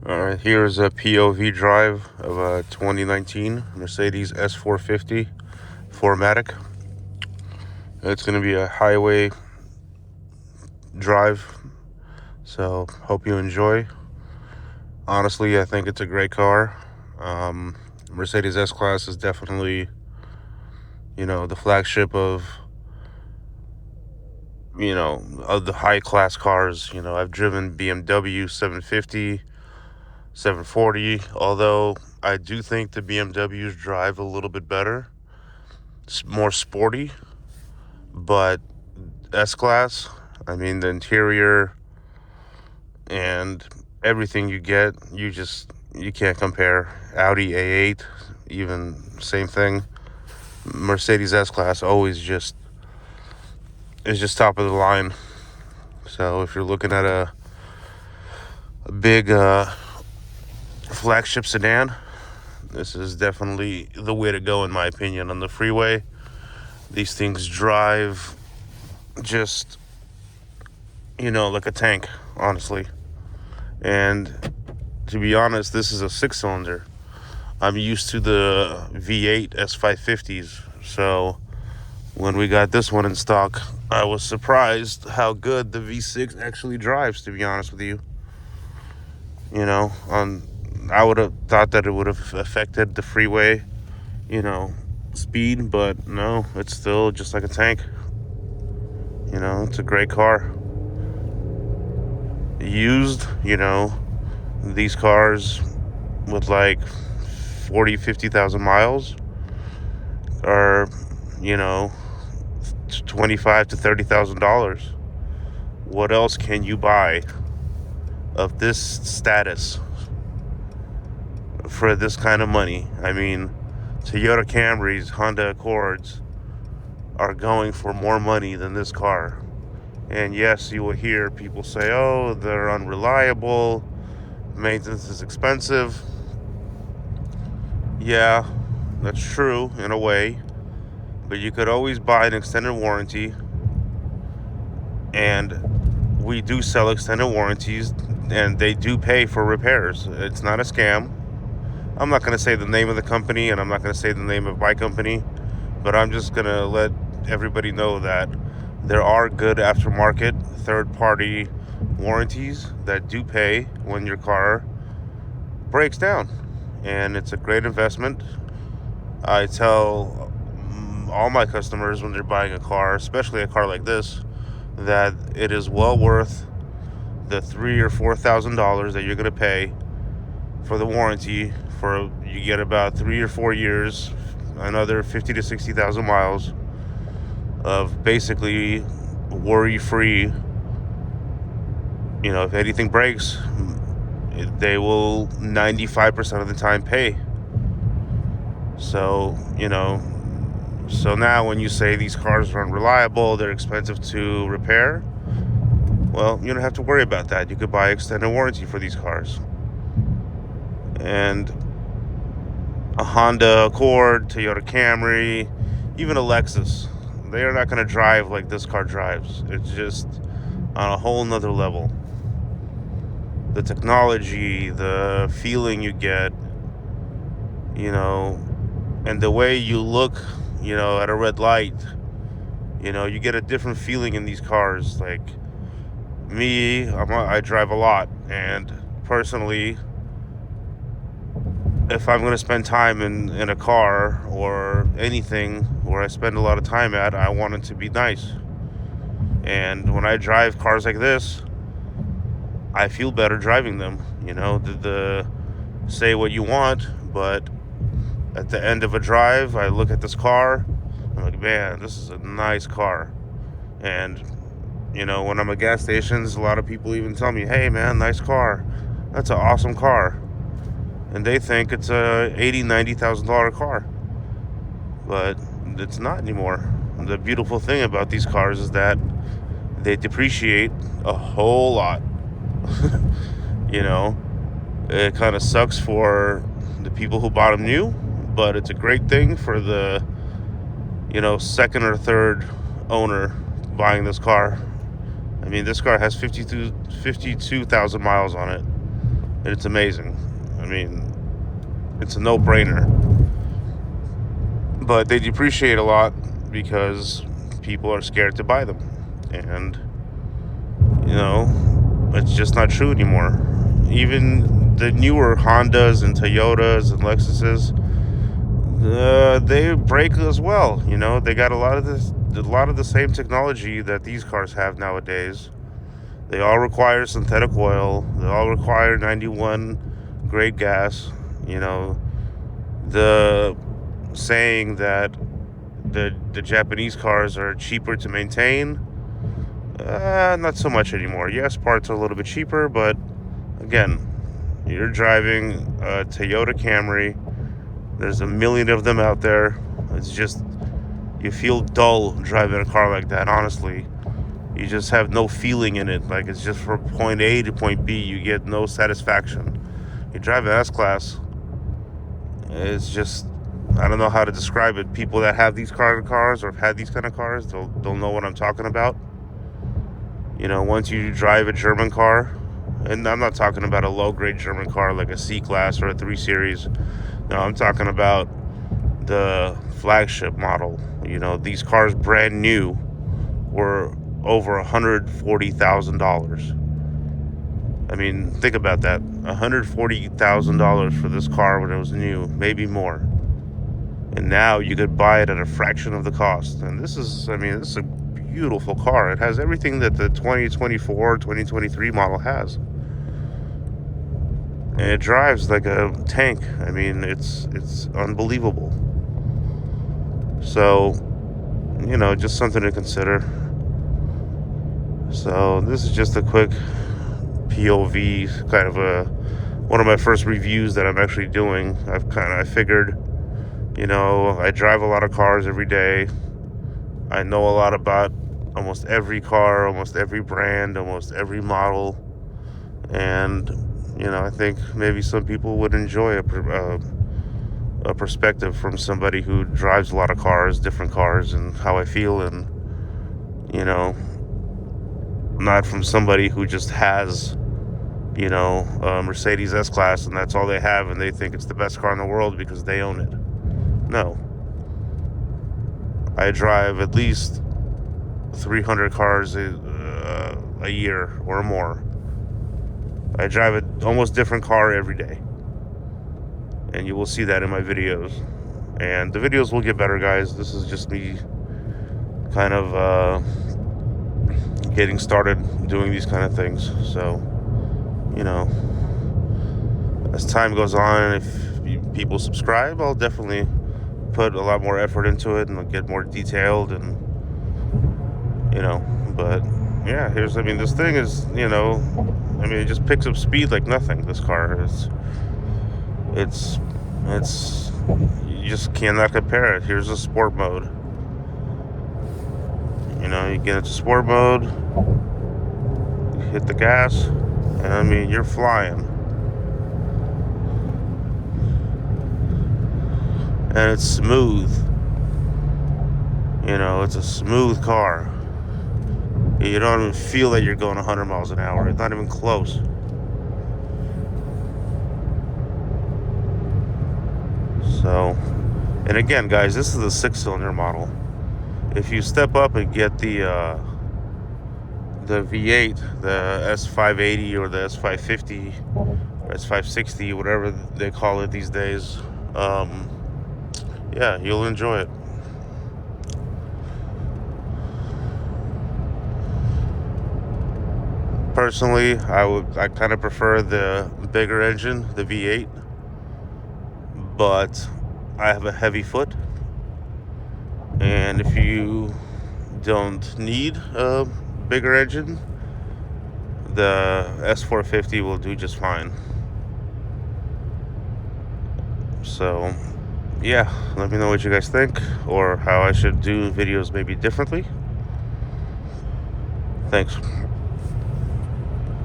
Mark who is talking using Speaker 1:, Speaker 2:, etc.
Speaker 1: Alright, here's a POV drive of a 2019 Mercedes S450 4Matic. It's going to be a highway drive, so hope you enjoy. Honestly, I think it's a great car. Mercedes S-Class is definitely, the flagship of the high-class cars. I've driven BMW 750, 740, although I do think the BMWs drive a little bit better. It's more sporty, but S-Class, I mean, the interior and everything you get, you can't compare. Audi A8, even same thing. Mercedes S-Class always is just top of the line. So if you're looking at a big flagship sedan, this is definitely the way to go, in my opinion. On the freeway, these things drive just, like a tank, honestly. And to be honest, this is a 6-cylinder. I'm used to the V8 S550s, so when we got this one in stock, I was surprised how good the V6 actually drives, to be honest with you. I would have thought that it would have affected the freeway, speed, but no, it's still just like a tank. It's a great car. Used, these cars with like 50,000 miles are, $25,000 to $30,000. What else can you buy of this status for this kind of money? I mean, Toyota Camrys, Honda Accords are going for more money than this car. And yes, you will hear people say, oh, they're unreliable, maintenance is expensive. Yeah, that's true in a way, but you could always buy an extended warranty, and we do sell extended warranties, and they do pay for repairs. It's not a scam. I'm not going to say the name of the company, and I'm not going to say the name of my company, but I'm just going to let everybody know that there are good aftermarket third-party warranties that do pay when your car breaks down, and it's a great investment. I tell all my customers when they're buying a car, especially a car like this, that it is well worth the $3,000 or $4,000 that you're going to pay for the warranty. You get about 3 or 4 years, another 50 to 60,000 miles of basically worry-free. If anything breaks, they will 95% of the time pay. So now when you say these cars are unreliable, they're expensive to repair, well, you don't have to worry about that. You could buy extended warranty for these cars. And a Honda Accord, Toyota Camry, even a Lexus, they are not going to drive like this car drives. It's just on a whole nother level. The technology, the feeling you get, and the way you look, at a red light, you get a different feeling in these cars. Like me, I drive a lot, and personally, if I'm going to spend time in a car or anything where I spend a lot of time at, I want it to be nice. And when I drive cars like this, I feel better driving them. Say what you want, but at the end of a drive, I look at this car, I'm like, man, this is a nice car. And when I'm at gas stations, a lot of people even tell me, hey man, nice car, that's an awesome car. And they think it's a $80,000-$90,000 car, but it's not anymore. The beautiful thing about these cars is that they depreciate a whole lot. It kind of sucks for the people who bought them new, but it's a great thing for the second or third owner buying this car. I mean, this car has 52,000 miles on it, and it's amazing. I mean, it's a no-brainer. But they depreciate a lot because people are scared to buy them. And, it's just not true anymore. Even the newer Hondas and Toyotas and Lexuses, they break as well. They got a lot of the same technology that these cars have nowadays. They all require synthetic oil. They all require 91 grade gas. The saying that the Japanese cars are cheaper to maintain, not so much anymore. Yes, parts are a little bit cheaper, but again, you're driving a Toyota Camry. There's a million of them out there. It's just, you feel dull driving a car like that, honestly. You just have no feeling in it. Like, it's just from point A to point B. You get no satisfaction. You drive an S-Class, it's just, I don't know how to describe it. People that have these cars or have had these kind of cars, they'll know what I'm talking about. Once you drive a German car, and I'm not talking about a low-grade German car like a C-Class or a 3 Series. No, I'm talking about the flagship model. These cars brand new were over $140,000. I mean, think about that. $140,000 for this car when it was new, maybe more. And now you could buy it at a fraction of the cost. And this is a beautiful car. It has everything that the 2024, 2023 model has. And it drives like a tank. I mean, it's unbelievable. So, just something to consider. So this is just a quick POV, kind of one of my first reviews that I'm actually doing. I figured, I drive a lot of cars every day. I know a lot about almost every car, almost every brand, almost every model. And, I think maybe some people would enjoy a perspective from somebody who drives a lot of cars, different cars, and how I feel, and, not from somebody who just has, a Mercedes S-Class and that's all they have and they think it's the best car in the world because they own it. No. I drive at least 300 cars a year or more. I drive an almost different car every day. And you will see that in my videos. And the videos will get better, guys. This is just me kind of getting started doing these kind of things. So, as time goes on, if people subscribe, I'll definitely put a lot more effort into it and I'll get more detailed and, but yeah, this thing is, it just picks up speed like nothing, this car. It's you just cannot compare it. Here's a sport mode. You get into sport mode, you hit the gas, and you're flying. And it's smooth. It's a smooth car. You don't even feel that you're going 100 miles an hour. It's not even close. So, and again, guys, this is the 6-cylinder model. If you step up and get the V8, the S580 or the S550 or S560, whatever they call it these days, yeah, you'll enjoy it. Personally, I kind of prefer the bigger engine, the V8, but I have a heavy foot, and if you don't need a bigger engine, the S450 will do just fine. So yeah, let me know what you guys think, or how I should do videos maybe differently. Thanks.